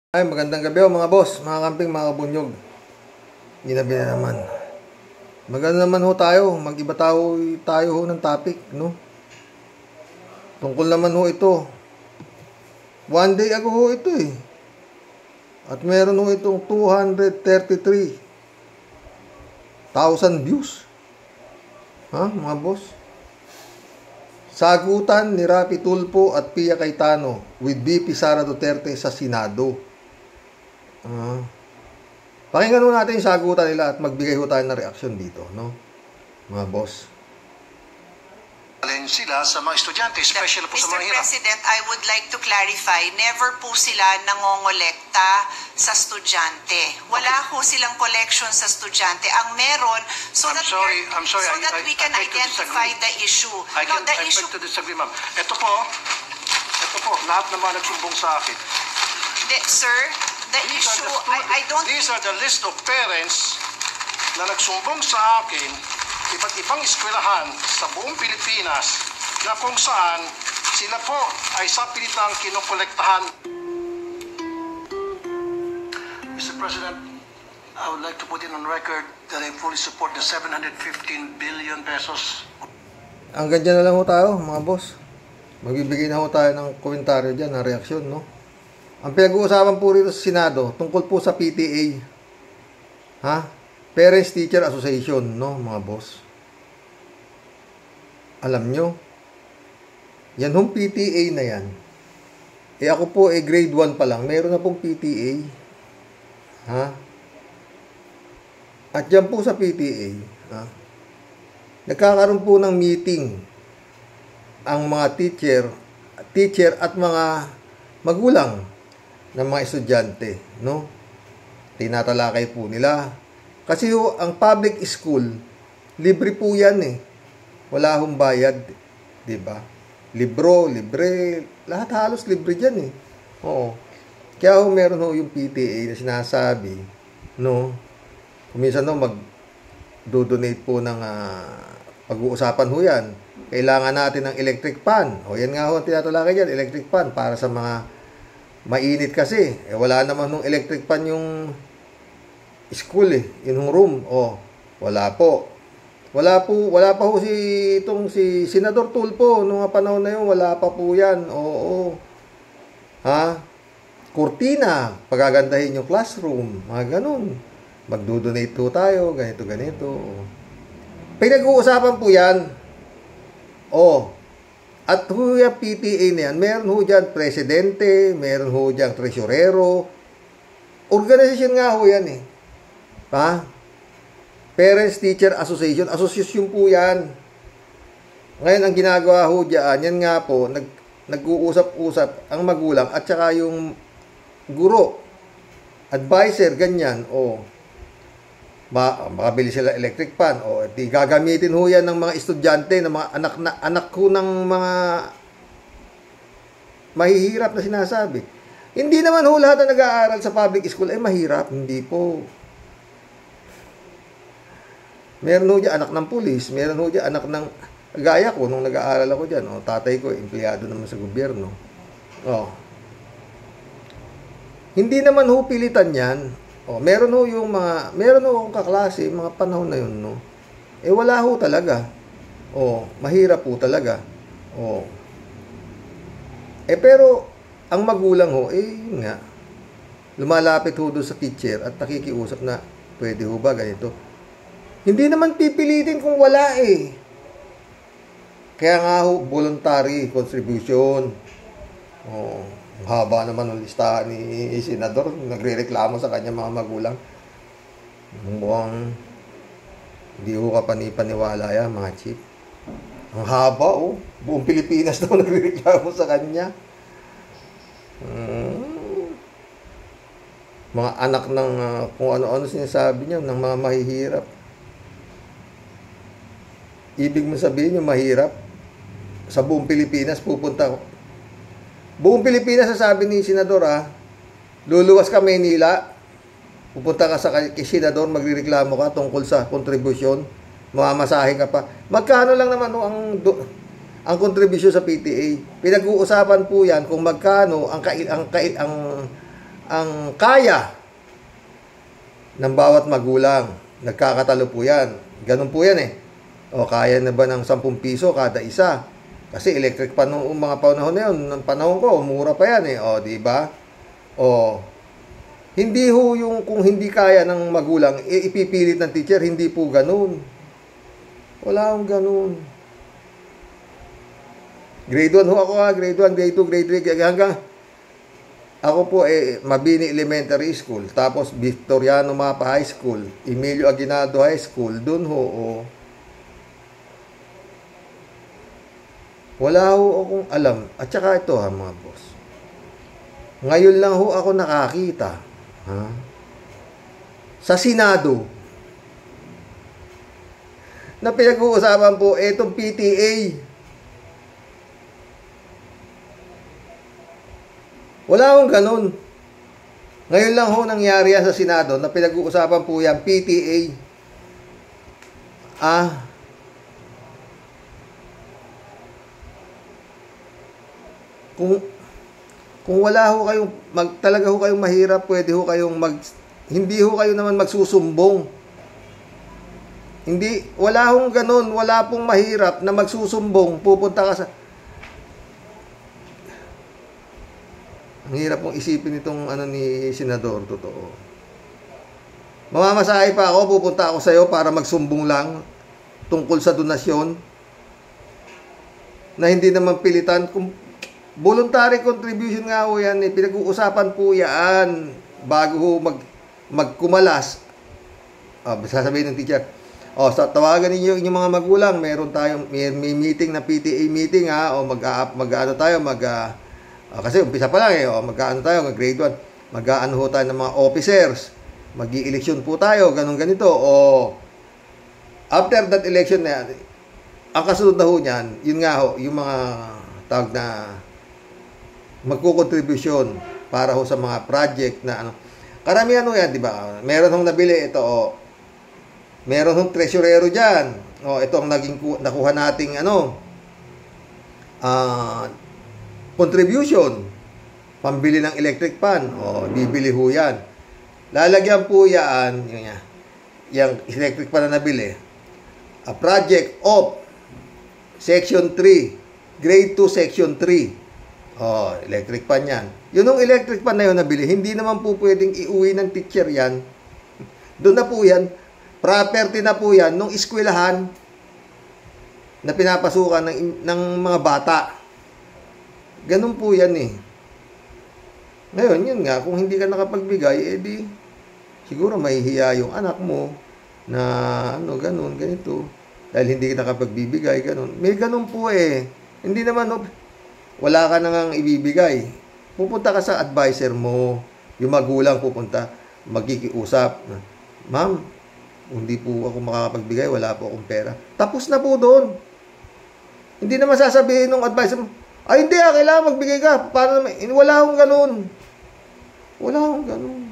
Ay, magandang gabi mga boss, mga kamping, mga kabunyog. Ginabi na naman. Maganda naman ho tayo, mag-iba tayo ho ng topic, no? Tungkol naman ho ito. One day ago ho ito eh. At meron ho itong 233,000 views. Ha, mga boss? Sagutan ni Rapi Tulfo at Pia Cayetano with VP Sara Duterte sa Senado. Pakinggan ho natin yung sagutan nila at magbigay ho tayo ng reaksyon dito, no? Mga boss. Alin sila sa mga estudyante, especially po sa mga Mr. hirap. President, I would like to clarify, never po sila nangongolekta sa estudyante. Wala po silang collection sa estudyante. Ang meron, I'm sorry, we can identify the issue. I beg to disagree, ma'am. Ito po, lahat ng mga nagsumbong sa akin. Sir, the issue, I don't... These are the list of parents na nagsumbong sa akin, iba't ibang eskwelahan sa buong Pilipinas na kung saan sila po ay sa pilitang kinukolektahan. Mr. President, I would like to put in on record that I fully support the 715 billion pesos. Hanggang dyan na lang ho tayo, mga boss. Magbibigay na ho tayo ng komentaryo dyan, ng reaksyon, no? Ang pinag-uusapan po rito sa Senado, tungkol po sa PTA. Ha? Parents Teacher Association, no, mga boss? Alam nyo, yan hong PTA na yan. Ako po, grade 1 pa lang, meron na pong PTA. Ha? At yan po sa PTA, ha? Nagkakaroon po ng meeting ang mga teacher at mga magulang ng mga estudyante, no? Tinatalakay po nila. Kasi ang public school, libre po yan eh. Wala hong bayad, 'di ba? Libre, lahat halos libre diyan eh. Oo. Kaya meron ho yung PTA na sinasabi, no? Kuminsan mag-donate po ng pag-uusapan ho yan. Kailangan natin ng electric fan. O yan nga ho ang tinatalakay diyan, electric fan para sa mga mainit kasi. Wala naman nung electric fan yung school eh, yung room. Wala po. Wala pa ho si Senador Tulfo nung panahon na yun, wala pa po yan. Oo. Ha? Kurtina, pagagandahin yung classroom, mga ganun. Magdo-donate po tayo, ganito. Pinag-uusapan po yan. At ho yung PTA na yan, meron ho dyan presidente, meron ho dyan tresurero. Organisasyon nga ho yan eh. Ha? Parents Teacher Association, asosasyon po yan. Ngayon, ang ginagawa ho dyan, yan nga po, nag-uusap-usap ang magulang at saka yung guro, advisor, ganyan. Makabili sila electric fan. Di gagamitin ho yan ng mga estudyante, ng mga anak ho ng mga mahihirap na sinasabi. Hindi naman ho lahat na nag-aaral sa public school ay mahirap. Hindi po. Meron ho dyan anak ng pulis, meron ho dyan anak ng gaya ko nung nag-aaral ako dyan. Tatay ko, empleyado naman sa gobyerno. Hindi naman ho pilitan yan. Meron ho akong kaklase, mga panahon na yun, no? Wala ho talaga. Mahirap po talaga. Pero, ang magulang ho, yun nga, lumalapit ho doon sa teacher at nakikiusap na, pwede ho ba ganito? Hindi naman pipilitin kung wala eh. Kaya nga ho, voluntary contribution. Haba naman ng listahan ni Senador, nagre-reklamo sa kanya mga magulang. Mukhang hindi ho kapani-paniwala yan, mga chief. Ang haba, buong Pilipinas daw nagre-reklamo sa kanya. Mga anak ng kung ano-ano sinasabi niya, ng mga mahihirap. Ibig mo sabihin yung mahirap, sa buong Pilipinas pupunta. Buong Pilipinas, sasabi ni Senador, luluwas ka Maynila, pupunta ka sa kay Senador, magrereklamo ka tungkol sa kontribusyon, mamamasahe ka pa. Magkano lang naman ang kontribusyon sa PTA? Pinag-uusapan po yan kung magkano ang ang kaya ng bawat magulang. Nagkakatalo po yan. Ganun po yan eh. O, kaya na ba ng 10 piso kada isa? Kasi electric pa noong mga panahon na yun. Ng panahon ko, mura pa yan eh. O, di ba? O, hindi ho yung kung hindi kaya ng magulang, ipipilit ng teacher. Hindi po ganun. Wala akong ganun. Grade 1 ho ako grade 1, grade 2, grade 3, hanggang ako po Mabini Elementary School, tapos Victoriano Mapa High School, Emilio Aguinaldo High School, dun ho, wala ho akong alam. At saka ito mga boss, ngayon lang ho ako nakakita, sa Senado, na pinag-uusapan po itong PTA. Wala akong ganun. Ngayon lang ho nangyari yan sa Senado na pinag-uusapan po yan, PTA. Kung wala ho kayong, talaga ho kayong mahirap, pwede ho kayong hindi ho kayo naman magsusumbong. Hindi, wala hong ganun, wala pong mahirap na magsusumbong, pupunta ka sa... Ang hirap pong isipin itong ni Senador, totoo. Mamamasahe pa ako, pupunta ako sa iyo para magsumbong lang tungkol sa donasyon na hindi naman pilitan. Kung voluntary contribution nga ho yan, pinag-uusapan po yan bago ho magkumalas. Sasabihin ng teacher, tawagan ninyo yung mga magulang, meron tayong may meeting na PTA meeting kasi umpisa pa lang magkaano tayo, grade 1, magkaano ho tayo ng mga officers, mag-i-election po tayo, ganito. After that election na yan, ang kasunod na ho niyan, yun nga ho, yung mga tawag na magkukontribusyon para ho sa mga project na karamihan ho yan, di ba? Meron hong nabili ito, meron hong tresurero dyan, ito ang nakuha nating contribution, pambili ng electric fan, bibili ho yan. Lalagyan po yan, yung electric fan na nabili, a project of Section 3, Grade 2, Section 3. Electric fan yan. Yun yung electric fan na yun nabili, hindi naman po pwedeng iuwi ng teacher yan. Doon na po yan, property na po yan, nung eskwelahan na pinapasukan ng mga bata. Ganun po yan eh. Ngayon, yun nga, kung hindi ka nakapagbigay, siguro mahihiya yung anak mo na ganun, ganito. Dahil hindi ka nakapagbibigay, ganun. May ganun po eh. Hindi naman, wala ka nang ibibigay. Pupunta ka sa advisor mo, yung magulang pupunta, magkikiusap. Ma'am, hindi po ako makakapagbigay, wala po akong pera. Tapos na po doon. Hindi naman sasabihin ng advisor mo, ay hindi, kailangan magbigay ka. Paano naman? Wala akong ganun. Wala akong ganun.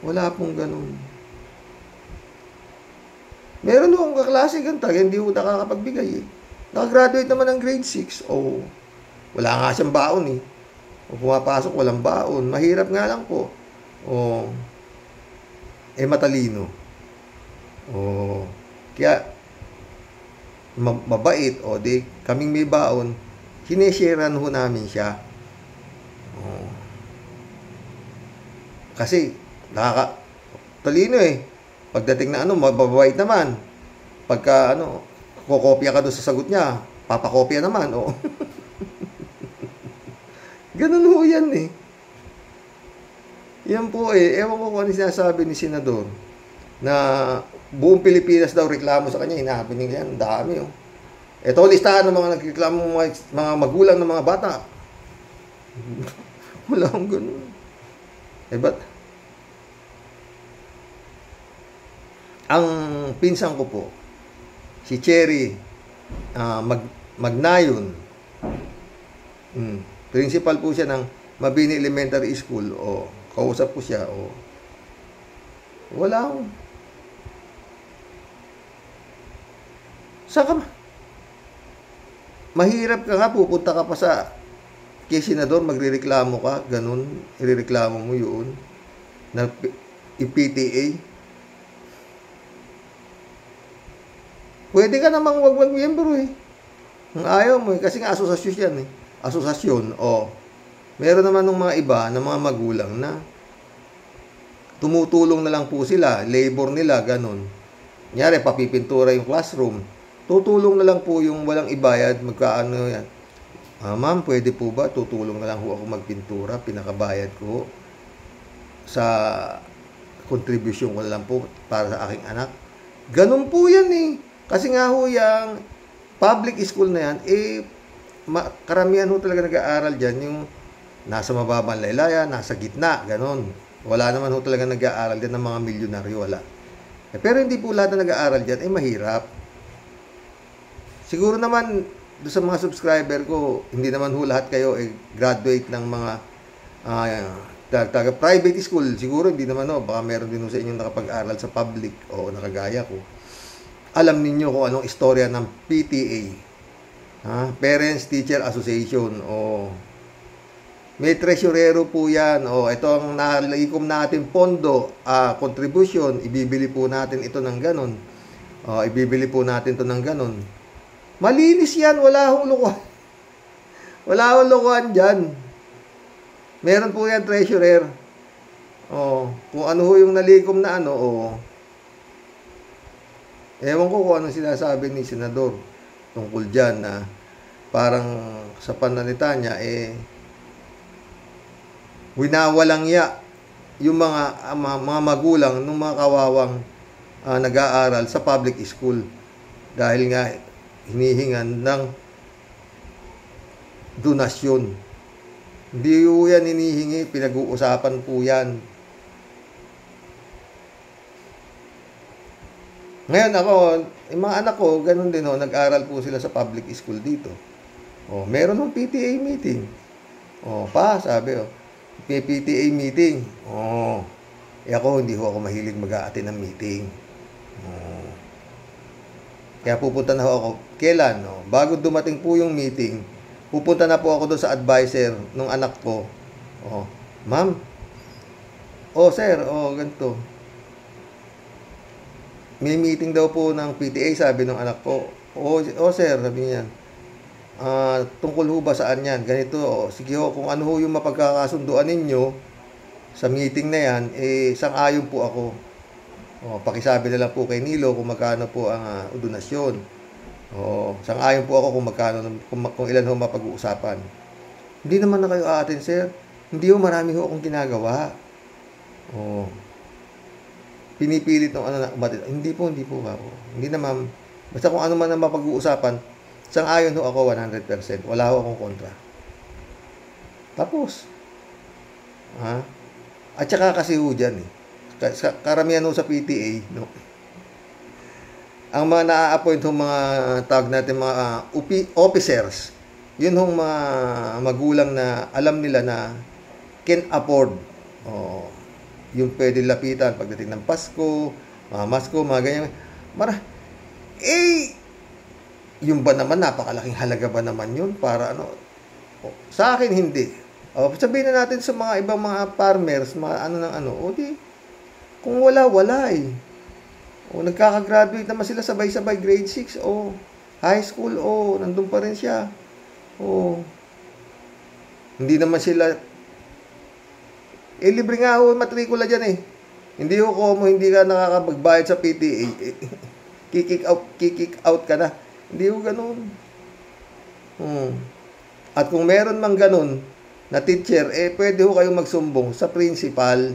Wala pong ganun. Meron akong kaklase ganito, hindi ko nakakapagbigay eh. Nakagraduate naman ng grade 6. Wala nga siyang baon eh. Pumapasok, walang baon. Mahirap nga lang po. Matalino. Kaya, mabait, kaming may baon, sinesharean ho namin siya. Kasi, talino eh. Pagdating na mababait naman. Pagka, kokopya ka doon sa sagot niya, papakopya naman, Ganun ho yan eh. Yan po eh. Ewan ko kung ano sinasabi ni Senador na buong Pilipinas daw reklamo sa kanya. Hinahabi nila yan. Ang dami Ito listahan ng mga nagreklamo, mga magulang ng mga bata. Wala akong ganun. Ba't? Ang pinsan ko po, si Cherry Magnayon, principal po siya ng Mabini Elementary School. Kausap ko siya. Wala akong. Saan ka? Mahirap ka nga, pupunta ka pa sa kay senador, magrereklamo ka, ganun, irereklamo mo yun, na PTA. Pwede ka namang wag mag-miyembro eh. Ang ayaw mo eh, kasi nga asosasyon yan eh. Asosasyon, meron naman ng mga iba, ng mga magulang na tumutulong na lang po sila, labor nila, ganun. Kunyari, papipintura yung classroom, tutulong na lang po yung walang ibayad, magkaano yan. Ma'am, pwede po ba? Tutulong na lang ho ako magpintura, pinakabayad ko sa contribution ko na lang po para sa aking anak. Ganun po yan eh. Kasi nga ho yung public school na yan, karamihan ho talaga nag-aaral dyan, yung nasa mababang laylayan, nasa gitna, ganun. Wala naman ho talaga nag-aaral dyan ng mga milyonaryo, wala. Pero hindi po lahat na nag-aaral dyan, mahirap. Siguro naman, doon sa mga subscriber ko, hindi naman ho lahat kayo graduate ng mga taga-private school. Siguro hindi naman baka meron din ho sa inyong nakapag-aral sa public o nakagaya ko. Alam ninyo kung anong istorya ng PTA. Parents Teacher Association. May treasurero po yan. Ito ang nalikom natin pondo, contribution, ibibili po natin ito ng ganon. Ibibili po natin ito ng ganon. Malinis yan, wala akong lukuhan. Wala akong lukuhan dyan. Meron po yan treasurer. Kung ano ho yung nalikom na ewan ko kung anong sinasabi ni senador tungkol dyan na parang sa pananalita niya winawalang ya yung mga magulang ng mga kawawang nag-aaral sa public school dahil nga hinihingan ng donasyon. Hindi po yan hinihingi, pinag-uusapan po yan. Ngayon ako, yung mga anak ko, ganun din nag-aral po sila sa public school dito. Meron ng PTA meeting. Sabi may PTA meeting. Ako, hindi ako mahilig mag-a-attend ng meeting. Kaya pupunta na ako. Kailan? Bago dumating po yung meeting, pupunta na po ako doon sa advisor ng anak ko. Ma'am. Sir. Ganito. May meeting daw po ng PTA, sabi ng anak ko. Sir, sabi niya. Tungkol ho ba saan yan? Ganito. Sige ho, kung ano ho yung mapagkakasunduan ninyo sa meeting na yan, sang-ayon po ako. Pakisabi na lang po kay Nilo kung magkano po ang donasyon. Sang-ayon po ako kung magkano, kung ilan ho mapag-uusapan. Hindi naman na kayo aatin, sir. Hindi ho, marami ho akong ginagawa. Pinipilit ng umatin. Hindi po ako. Hindi na ma'am. Basta kung ano man ang mapag-uusapan, sang-ayon ho ako 100%. Wala ho akong kontra. Tapos. At saka kasi ho dyan karamihan sa PTA, ang mga na-appoint mga tawag natin mga officers, yun hong mga magulang na alam nila na can afford. Yung pwede lapitan pagdating ng Pasko, mga Masko, mga ganyan. Yung ba naman, napakalaking halaga ba naman yun para sa akin hindi. Sabihin na natin sa mga ibang mga farmers, mga kung wala nagkakagraduate naman sila sabay-sabay grade 6 high school nandun pa rin siya. Hindi naman sila libre nga matrikula dyan hindi hindi ka nakakapagbayad sa PTA kick out ka na. Hindi ganun. At kung meron mang ganun na teacher, pwede kayong magsumbong sa principal.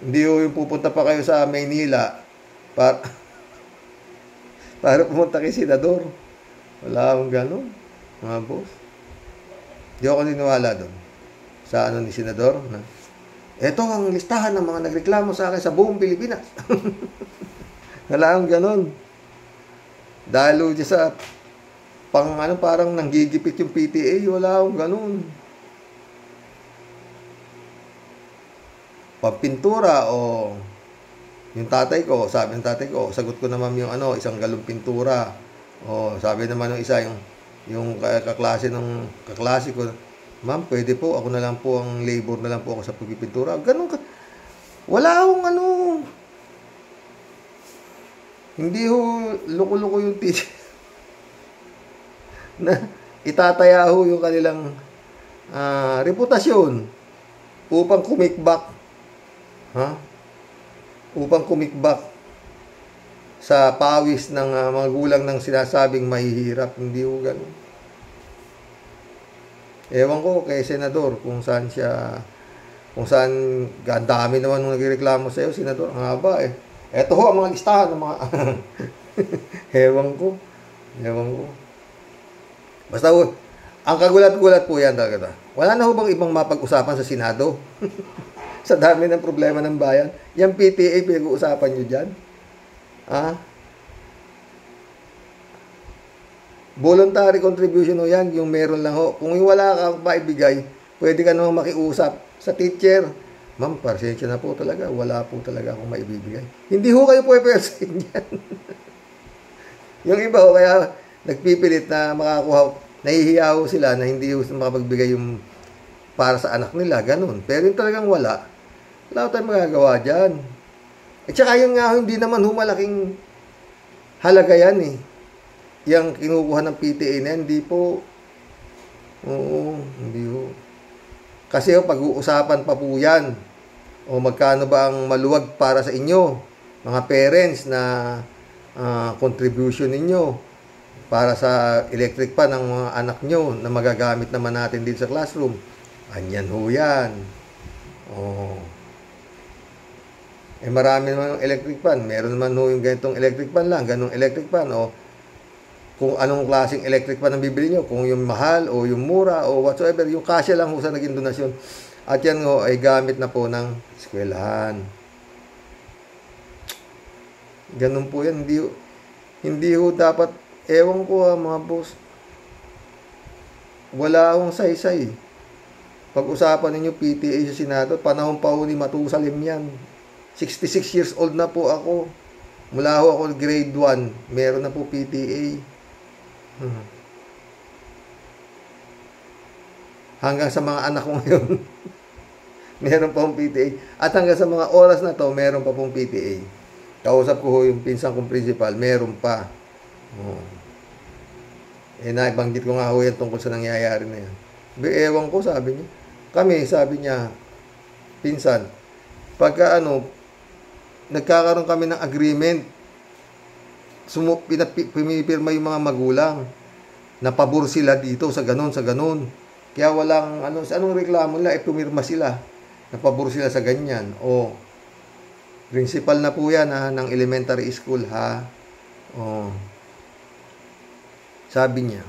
Hindi yung pupunta pa kayo sa Maynila para pumunta kay senador. Wala akong ganun, mga boss. Hindi ako niniwala doon sa ni senador. Ito ang listahan ng mga nagreklamo sa akin sa buong Pilipinas. Wala akong ganun. Dahil dyan sa parang nanggigipit yung PTA, wala akong ganun. Pagpintura yung tatay ko, sabi ng tatay ko, sagot ko naman yung isang galong pintura. Sabi naman ng isa yung kaklase ko, Ma'am, pwede po, ako na lang po ang labor na lang po ako sa pagpipintura. Ganun ka. Wala akong ano. Hindi ho, loko-loko yung teacher. Na itataya ho yung kanilang reputasyon upang kumikbak. Upang kumikbak sa pawis ng mga gulang ng sinasabing mahihirap. Hindi ho ganun. Ewan ko kay Senador kung saan dami naman nung nagreklamo sa iyo, Senador. Ang haba eh. Eto ho ang mga listahan ng mga Ewan ko. Basta ho, ang kagulat-gulat po yan talaga. Wala na ho bang ibang mapag-usapan sa Senado? Sa dami ng problema ng bayan. Yung PTA, pinag-uusapan nyo dyan? Voluntary contribution ho yan, yung meron lang ho. Kung wala kang maibigay, pwede ka naman makiusap sa teacher. Ma'am, pasensya na po talaga. Wala po talaga akong maibibigay. Hindi ho kayo pwede yan. Yung iba ho, kaya nagpipilit na makakuha, nahihiya ho sila na hindi ho makapagbigay yung para sa anak nila, ganun. Pero yung talagang wala tayong magagawa dyan. At saka yung nga, hindi naman ho malaking halaga yan eh. Yung kinukuha ng PTA na hindi po. Oo, hindi ho. Kasi ho, pag-uusapan pa po yan. O magkano ba ang maluwag para sa inyo, mga parents, na contribution ninyo para sa electric pan ng mga anak nyo na magagamit naman natin dito sa classroom. Anyan ho yan. Marami naman yung electric pan. Meron naman ho yung ganitong electric pan lang, ganong electric pan. Kung anong klaseng electric pan ang bibili nyo, kung yung mahal o yung mura o whatsoever, yung kasya lang ho sa naging donasyon. At yan ho ay gamit na po ng eskwelahan. Ganun po yan. Hindi ho dapat, ewan ko mga boss, wala akong saysay. Pag-usapan ninyo PTA sa Senado, panahon pa ho ni Matusalim yan. 66 years old na po ako. Mula ho ako grade 1, meron na po PTA. Hanggang sa mga anak ko ngayon, meron pa pong PTA. At hanggang sa mga oras na to, meron pa pong PTA. Kausap ko ho yung pinsan kong principal, meron pa. Naibanggit ko nga ho yan tungkol sa nangyayari na yan. Ewan ko, sabi niya. Sabi niya, pinsan, pagka nagkakaroon kami ng agreement, pinipirma yung mga magulang na pabor sila dito sa ganun. Kaya walang anong reklamo nila, pumirma sila na pabor sila sa ganyan. Principal na po yan ng elementary school ha. Sabi niya,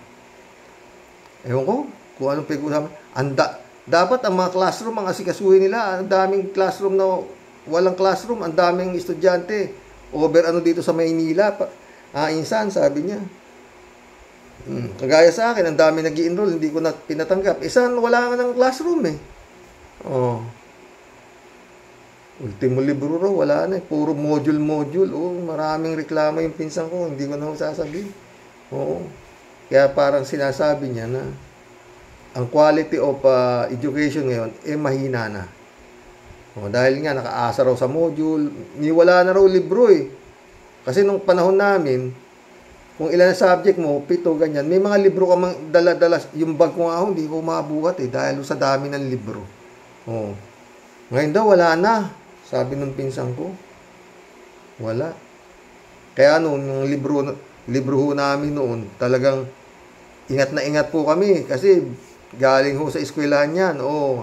ewan ko kung anong pag-usapan. Dapat ang mga classroom ang asikasuhin nila. Ang daming classroom na walang classroom, ang daming estudyante. Over dito sa Maynila. Insan, sabi niya. Kagaya sa akin, ang dami nag-i-enroll, hindi ko na pinatanggap. Isan, wala nga ng classroom eh. Ultimo libro raw, wala na eh. Puro module. Maraming reklamo yung pinsan ko, hindi ko na sasabihin. Kaya parang sinasabi niya na ang quality of education ngayon, mahina na. Dahil nga, nakaasa raw sa module, wala na raw libro eh. Kasi nung panahon namin, kung ilan na subject mo, 7, ganyan. May mga libro ka dala-dala. Yung bag ko nga hindi ko mabuhat eh. Dahil sa dami ng libro. Ngayon daw, wala na. Sabi ng pinsan ko. Wala. Kaya yung libro ho namin noon, talagang ingat na ingat po kami. Kasi galing ho sa eskwelahan yan.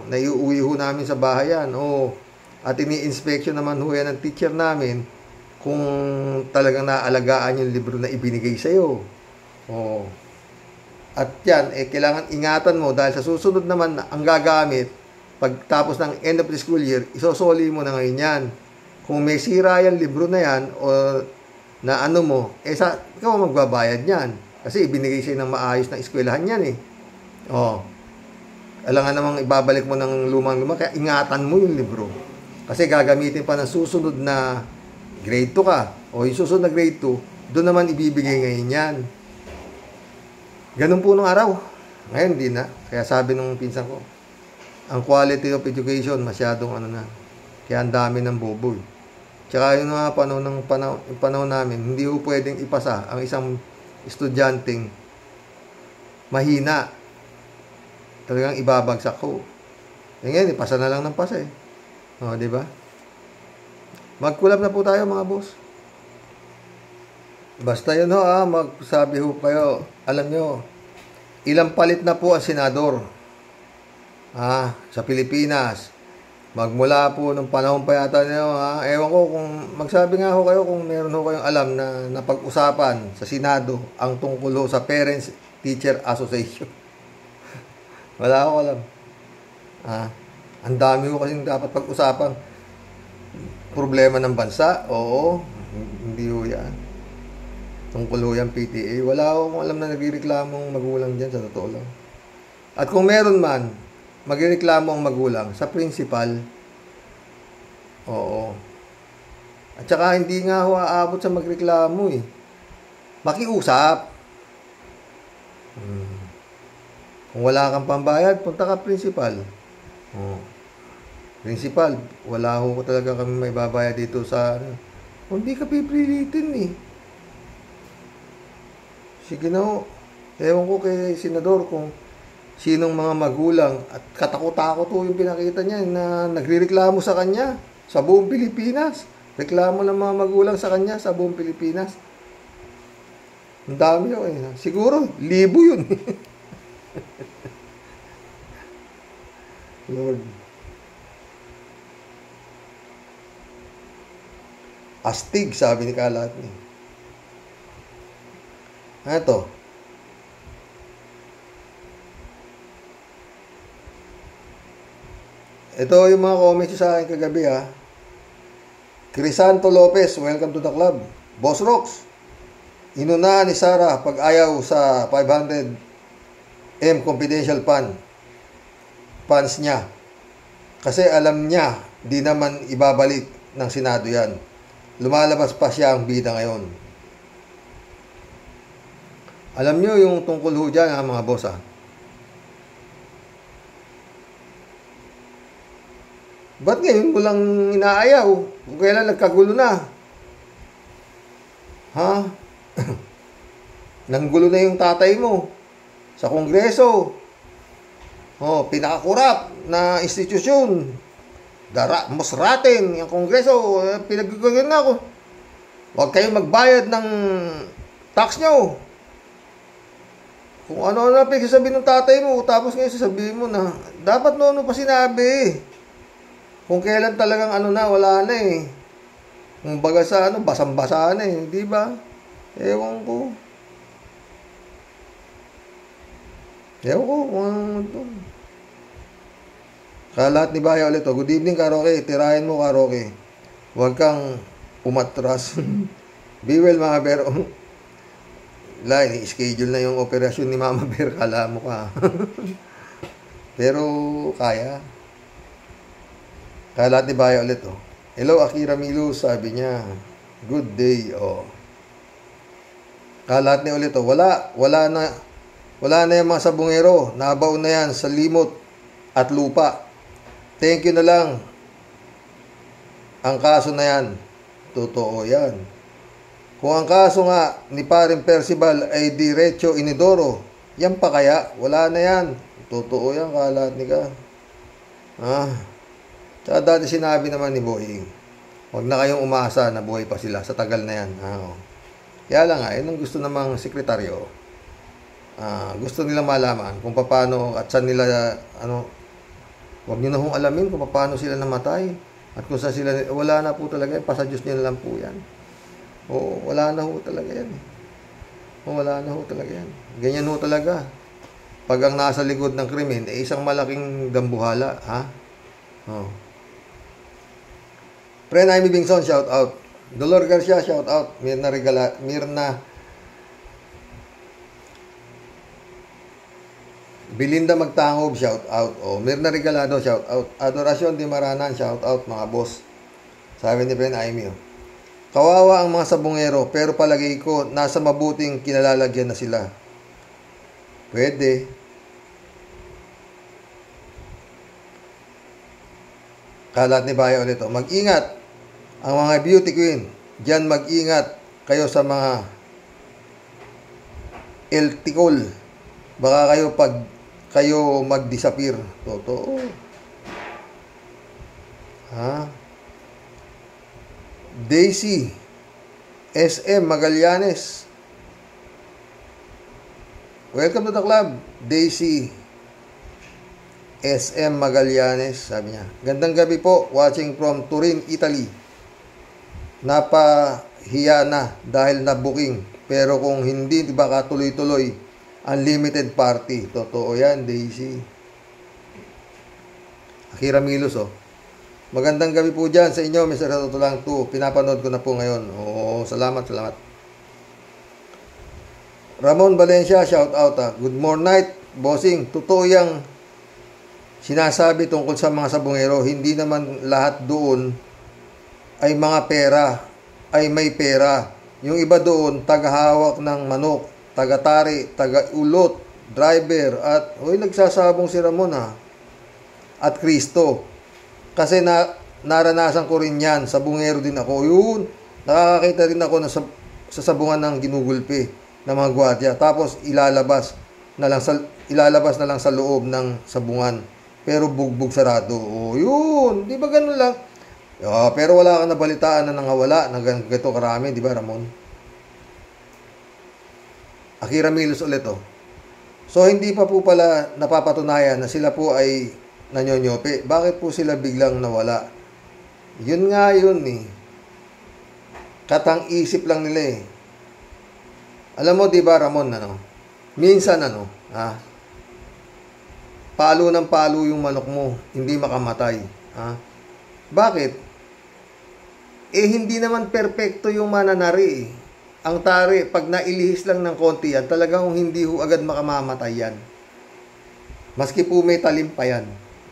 Naiuwi ho namin sa bahay yan. At ini-inspection naman ho yan ng teacher namin kung talagang naalagaan yung libro na ibinigay sa'yo. At yan, kailangan ingatan mo dahil sa susunod naman ang gagamit, pagtapos ng end of the school year, isosoli mo na ngayon yan. Kung may sira yan, libro na yan, o na ikaw magbabayad yan. Kasi ibinigay sa'yo ng maayos na eskwelahan yan eh. Alangan namang ibabalik mo ng lumang, kaya ingatan mo yung libro. Kasi gagamitin pa ng susunod na grade 2 ka, o yung susunod na grade 2, doon naman ibibigay ngayon yan. Ganun po nung araw. Ngayon, hindi na. Kaya sabi nung pinsan ko, ang quality of education, masyadong ano na. Kaya ang dami ng boboy. Tsaka yung mga panahon namin, hindi po pwedeng ipasa ang isang estudyanteng mahina. Talagang ibabagsak ko. Ngayon, ipasa na lang ng pasa eh. O, di ba? Mag-collab na po tayo mga boss. Basta yun ho magsabi ho kayo. Alam nyo, ilang palit na po ang senador sa Pilipinas. Magmula po nung panahon pa yata nyo ewan ko kung magsabi nga ho kayo kung meron ho kayong alam na napag-usapan sa Senado ang tungkol ho sa Parents Teacher Association. Wala ako alam. Ang dami ho kasing dapat pag-usapan. Problema ng bansa, oo, hindi ho yan. Tungkol ho yan PTA. Wala akong alam na nagrereklamong magulang dyan, sa totoo lang. At kung meron man, magrereklamo ang magulang sa principal, oo. At saka hindi nga ho aabot sa magreklamo eh. Makiusap. Kung wala kang pambayad, punta ka principal. Principal, wala ho talaga kami may babayad dito sa hindi ka pipilitin eh. Sige na ho. Ewan ko kay senador kung sinong mga magulang at katakot-takot ho yung pinakita niya na nagrereklamo sa kanya sa buong Pilipinas. Reklamo ng mga magulang sa kanya sa buong Pilipinas. Ang dami ho eh. Siguro, 1,000 yun. Lord. Astig, sabi ni Kalat ni. Ito. Ito yung mga comments sa akin kagabi Crisanto Lopez, welcome to the club. Boss Rox, inuna ni Sarah pag ayaw sa 500M confidential funds niya. Kasi alam niya, di naman ibabalik ng Senado yan. Lumalabas pa siya ang bida ngayon. Alam nyo yung tungkol ho dyan, mga boss Ba't ngayon mo lang inaayaw? Kung kailan nagkagulo na? Nanggulo na yung tatay mo sa Kongreso. Pinakakurap na institusyon. Musratin yung Kongreso. Pinagkagagan na ako. Huwag kayong magbayad ng tax nyo. Kung ano na pinagsasabihin ng tatay mo, tapos ngayon sasabihin mo na, dapat noon pa sinabi. Kung kailan talagang wala na eh. Kung baga sa basang-basa na eh. Di ba? Ewan ko kung ano ito. Kalat ni Baya ulit. Good evening, Karoke. Tirahin mo, Karoke. Huwag kang umatras. Be well, mga Bear. I-schedule na yung operasyon ni Mama Bear. Kala mo ka. Pero, kaya. Kalat ni Baya ulit. Hello, Akira Milu. Sabi niya, good day. Kalat ni ulit. Wala na yung mga sabungero. Nabaw na yan sa limot at lupa. Thank you na lang. Ang kaso na yan. Totoo yan. Kung ang kaso nga ni Paring Percival ay diretso inidoro, yan pa kaya? Wala na yan. Totoo yan, Kalat ni ka. Tsaka dati sinabi naman ni Boying, huwag na kayong umasa na buhay pa sila sa tagal na yan. Kaya lang yun ang gusto namang sekretaryo. Gusto nilang malaman kung paano at saan nila, huwag nyo na hong alamin kung paano sila namatay. At kung saan sila, wala na po talaga yan. Pasadyos nila lang po yan. Wala na ho talaga yan. Wala na ho talaga yan. Ganyan ho talaga. Pag ang nasa likod ng krimen, isang malaking dambuhala. Friend Amy Bingson, shout out. Dolor Garcia, shout out. Mirna Belinda Magtangob, shout out. Mirna Regalado, shout out. Adoracion Di Maranan, shout out, mga boss. Sabi ni Friend Amy. Kawawa ang mga sabungero, pero palagay ko nasa mabuting kinalalagyan na sila. Pwede. Kalat ni Baya ulit. Mag-ingat ang mga beauty queen. Diyan mag-ingat kayo sa mga eltikol. Baka kayo mag-disappear. Totoo. Daisy SM Magallanes. Welcome to the club, Daisy SM Magallanes, sabi niya. Gandang gabi po, watching from Turin, Italy. Napahiya na dahil na-booking. Pero kung hindi, baka tuloy-tuloy. Unlimited party. Totoo yan, Daisy. Akira Milos, Magandang gabi po dyan sa inyo, Mr. Totolang 2. Pinapanood ko na po ngayon. Oo, salamat. Ramon Valencia, shout out. Good morning night, bossing. Totoo yang sinasabi tungkol sa mga sabungero. Hindi naman lahat doon ay mga pera, ay may pera. Yung iba doon, tagahawak ng manok, taga-tari, taga-ulot, driver, at nagsasabong si Ramon at Kristo. Kasi naranasan ko rin yan, sabungero din ako. Yun, nakakakita rin ako sa sabungan ng ginugulpi ng mga gwardiya. Tapos ilalabas na lang sa loob ng sabungan. Pero bugbog sarado. Yun, di ba ganun lang? Pero wala ka nabalitaan na nangawala ng ganito karami, di ba Ramon? Akira Milos ulit. So hindi pa po pala napapatunayan na sila po ay nanyonyope. Bakit po sila biglang nawala? Yun nga yun Katang isip lang nila Alam mo, di ba Ramon, minsan palo ng palo yung manok mo, hindi makamatay. Bakit? Hindi naman perpekto yung mananari. Ang tari, pag nailihis lang ng konti yan, talagang hindi agad makamamatay yan. Maski po may talim pa yan.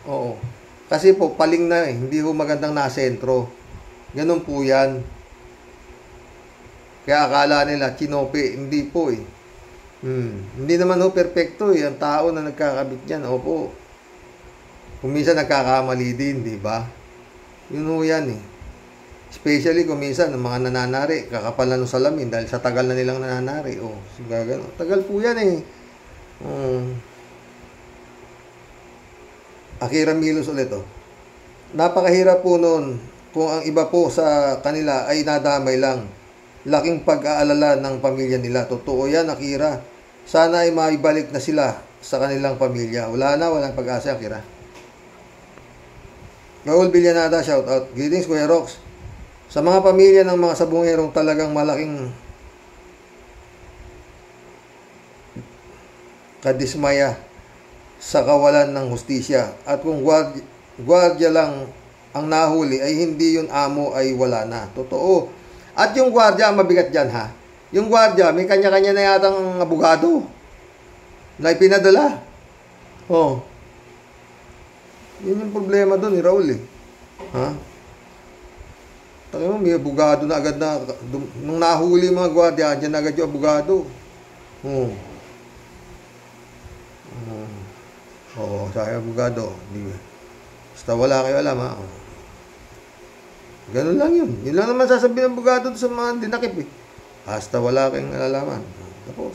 Oo. Kasi po, paling na hindi magandang nasentro. Ganun po yan. Kaya akala nila, kinope. Hindi po Hindi naman perfecto ang tao na nagkakabit yan. Opo. Kung minsan nagkakamali din, di ba? Yun yan Especially kung minsan, ang mga nananari, kakapalan ng salamin dahil sa tagal na nilang nananari. Ganun. Tagal po yan Akira Milos ulit Napakahirap po noon kung ang iba po sa kanila ay nadamay lang. Laking pag-aalala ng pamilya nila. Totoo yan, Akira. Sana ay maibalik na sila sa kanilang pamilya. Walang pag-asa, Akira. Raul Villanada, shout out. Greetings, Kuya Rox. Sa mga pamilya ng mga sabungerong talagang malaking kadismaya sa kawalan ng hustisya. At kung gwardiya lang ang nahuli, ay hindi yun amo, ay wala na. Totoo. At yung gwardiya, mabigat dyan Yung gwardiya, may kanya-kanya na yatang abogado na ipinadala. Yun yung problema doon ni Raul Taki mo, may abogado na agad na. Nung nahuli mga gwardiya, dyan agad yung abogado. Sa abogado. Basta wala kayo alam Ganun lang yun. Yun lang naman sasabihin ng abogado sa mga dinakip Basta wala kayong nalalaman. Tapos.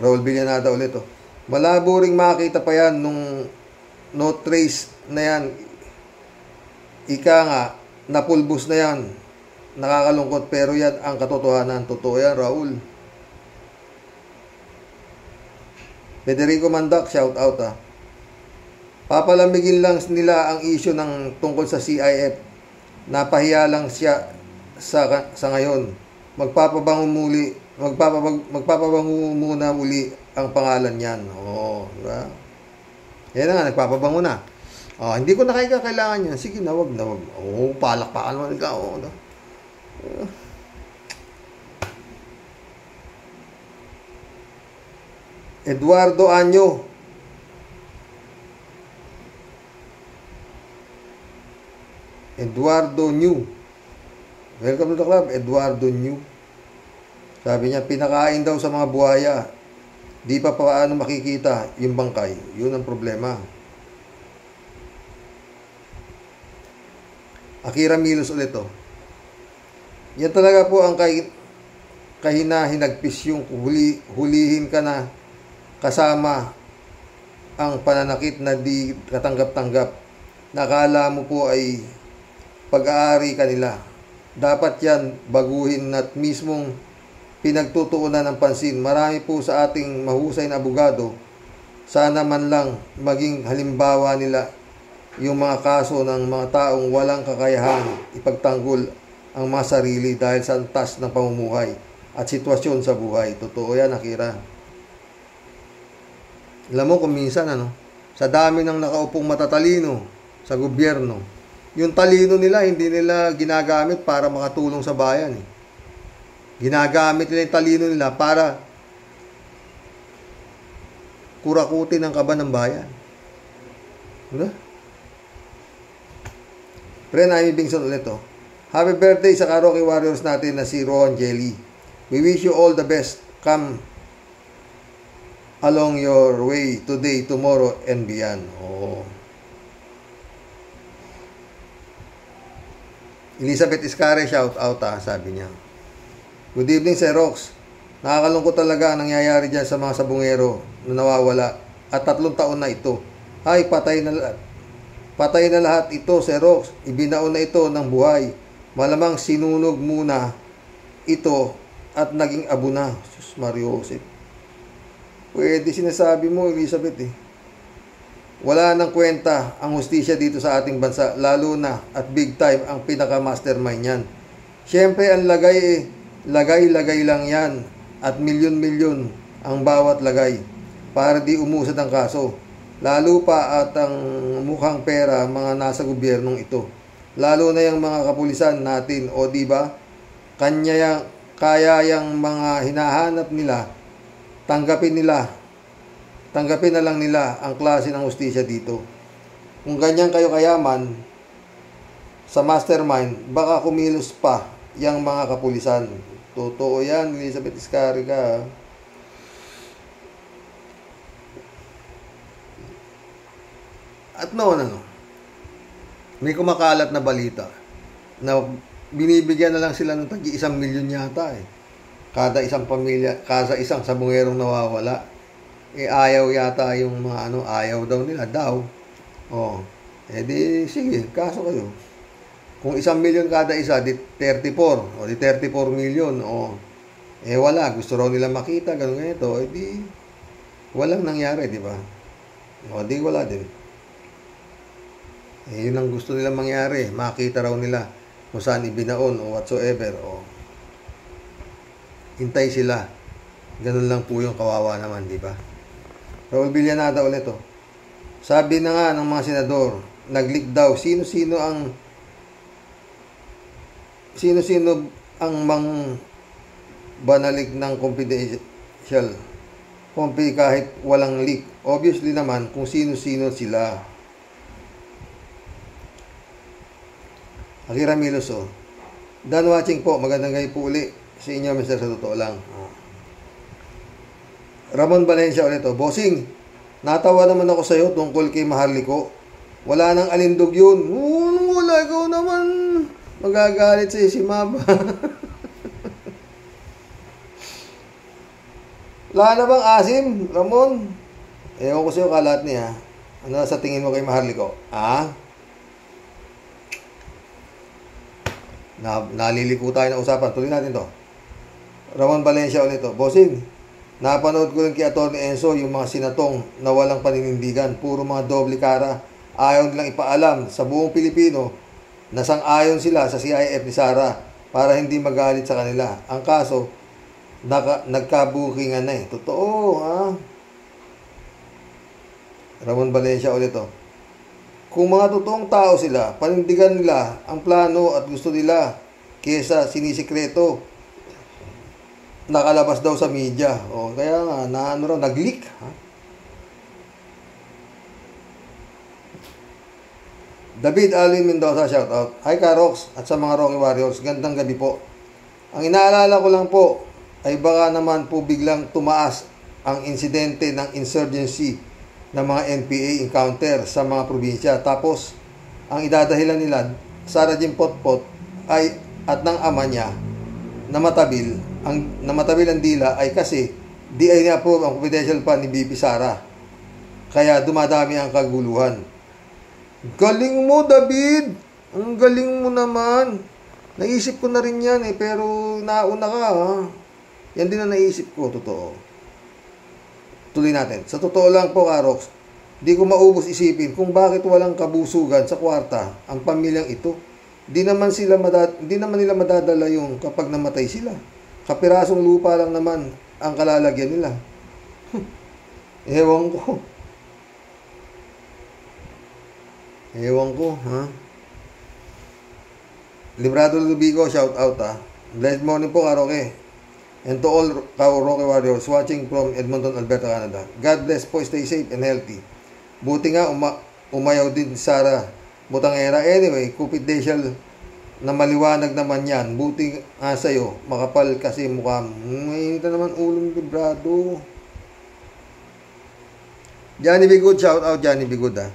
Raul Villanada ulit Malabo ring makita pa yan nung no trace na yan. Ika nga, napulbos na yan. Nakakalungkot pero yan ang katotohanan. Totoo yan, Raul. Federico Mandak, shout out Papalamigin lang nila ang issue ng tungkol sa CIF. Napahiya lang siya sa ngayon. Magpapabango muna uli ang pangalan niyan. Diba? Yan na nga, nagpapabango na. Hindi ko na kailangan yan. Sige na, wag. Palakpakan naman ka. Eduardo Anyo. Eduardo New. Welcome to the club, Eduardo New. Sabi niya, pinakain daw sa mga buhaya. Di pa paano makikita yung bangkay. Yun ang problema. Akira Milos ulit oh. Yan talaga po ang kahinahinagpis yung hulihin ka na kasama ang pananakit na di katanggap-tanggap. Nakala mo po ay pag-aari ka nila. Dapat yan baguhin at mismong pinagtutuunan ng pansin. Marami po sa ating mahusay na abogado, sana man lang maging halimbawa nila yung mga kaso ng mga taong walang kakayahan ipagtanggol ang mga sarili dahil sa antas ng pamumuhay at sitwasyon sa buhay. Totoo yan, Akira. Alam mo kung minsan, sa dami ng nakaupong matatalino sa gobyerno, yung talino nila, hindi nila ginagamit para makatulong sa bayan. Ginagamit nila yung talino nila para kurakutin ang kaba ng bayan. Diba? Pre, Naimi Bingson ulit oh. Happy birthday sa Karaoke Warriors natin na si Ron Jelly. We wish you all the best. Come along your way today, tomorrow, and beyond. Oh. Elizabeth Iscare, shout out sabi niya. Good evening, Sir Rox. Nakakalungkot talaga ang nangyayari dyan sa mga sabungero na nawawala. At 3 taon na ito. Ay, patay na lahat ito, Sir Rox. Ibinaon na ito ng buhay. Malamang sinunog muna ito at naging abo na. Sus Mario Joseph. Pwede sinasabi mo, Elizabeth Wala nang kwenta ang hustisya dito sa ating bansa, lalo na at big time ang pinaka-mastermind yan. Siyempre, ang lagay lang yan at milyon-milyon ang bawat lagay para di umusad ang kaso. Lalo pa at ang mukhang pera mga nasa gobyernong ito. Lalo na yung mga kapulisan natin, o diba? Kaya yung mga hinahanap nila, tanggapin na lang nila ang klase ng hustisya dito. Kung ganyan kayo kayaman sa mastermind, baka kumilos pa yung mga kapulisan. Totoo yan, Elizabeth Iscarica. At may kumakalat na balita na binibigyan na lang sila ng tagi 1 milyon yata kada isang pamilya, kada isang sabungerong nawawala. Ayaw yata yung mga ayaw daw nila di sige, kaso kayo. Kung 1 milyon kada isa, di 34 o di 34 milyon wala, gusto raw nila makita ganito, di walang nangyari, di ba? Di wala din. Yun ang gusto nila mangyari, makita raw nila kung saan ibinaon o whatsoever hintay sila. Ganun lang po yung kawawa naman, di ba? Raul Villanada ulit Sabi na nga ng mga senador, nag-leak daw sino-sino ang banalik ng confidential kahit walang leak. Obviously naman kung sino-sino sila. Akira Milos done watching po, magandang gabi po uli sa inyo, Mr. Sa totoo lang. Ramon Valencia ulit Bossing, natawa naman ako sa'yo tungkol kay Maharlika. Wala nang alindog yun. Wala, ikaw naman. Magagalit sa'yo si Mama. Wala na bang asim, Ramon? Ewan ko sa'yo kalat niya. Ano sa tingin mo kay Maharlika? Naliliko tayo ng usapan. Tuloy natin to. Ramon Valencia ulit Bossing, napanood ko rin kay Atty. Enzo yung mga sinatong na walang paninindigan. Puro mga doble cara. Ayaw nilang ipaalam sa buong Pilipino na sang-ayon sila sa CIF ni Sara para hindi magalit sa kanila. Ang kaso, nagkabukingan na Totoo, Ramon Valencia ulit Kung mga totoong tao sila, panindigan nila ang plano at gusto nila kesa sinisikreto. Nakalabas daw sa media. Kaya nga, nag-leak. David Alvin Mendoza, shout out. Hi Karox at sa mga Rocky Warriors, gandang gabi po. Ang inaalala ko lang po ay baka naman po biglang tumaas ang insidente ng insurgency ng mga NPA encounter sa mga probinsya. Tapos, ang idadahilan nila, Sara Jim Potpot ay at ng ama niya namatabil ang dila ay kasi di ay ni-approve ang confidential fund ni BP Sara. Kaya dumadami ang kaguluhan. Galing mo, David! Ang galing mo naman. Naisip ko na rin yan pero nauna ka ha. Yan din na naisip ko, totoo. Tuloy natin. Sa totoo lang po, Karox, di ko maubos isipin kung bakit walang kabusugan sa kwarta ang pamilyang ito. Di naman nila madadala yung kapag namatay sila. Kapirasong lupa lang naman ang kalalagyan nila. Ewan ko, ha? Librado Lubigo, shout out, ha? Blessed morning po, Karoke. And to all Karoke warriors watching from Edmonton, Alberta, Canada. God bless po, stay safe and healthy. Buti nga, umayaw din Sara Butangera. Anyway, confidential na maliwanag naman yan. Buti nga sa'yo, makapal kasi mukha mo. May naman ulong librado. Johnny Bigud, shout out Johnny Bigud, ha?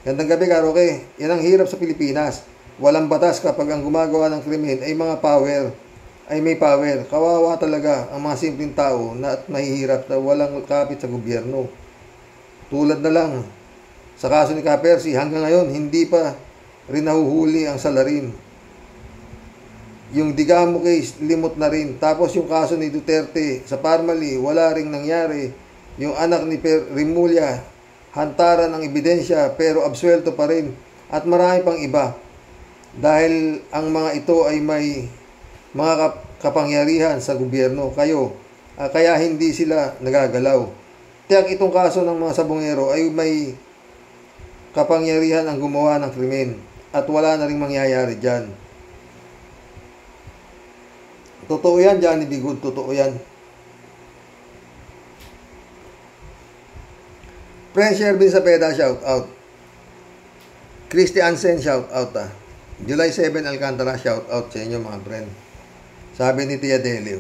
Gandang gabi, Karoke. Yan ang hirap sa Pilipinas. Walang batas kapag ang gumagawa ng krimen ay may power. Kawawa talaga ang mga simpleng tao na at mahihirap na walang kapit sa gobyerno. Tulad na lang sa kaso ni Kapersi, hanggang ngayon hindi pa rin nahuhuli ang salarin. Yung Digamo case, limot na rin. Tapos yung kaso ni Duterte sa Parmali, wala ring nangyari. Yung anak ni Rimulya, hantaran ng ebidensya pero absuelto pa rin. At marami pang iba. Dahil ang mga ito ay may mga kapangyarihan sa gobyerno. Kaya hindi sila nagagalaw. Tiyak itong kaso ng mga sabongero ay may kapangyarihan ang gumawa ng krimen. At wala na rin mangyayari dyan. Totoo yan, Johnny Bigud. Totoo yan. Friend Shervin Sapeda, shout out. Christy Ansen, shout out, ha. July 7 Alcantara, shout out sa inyo, mga friend. Sabi ni Tia Delio,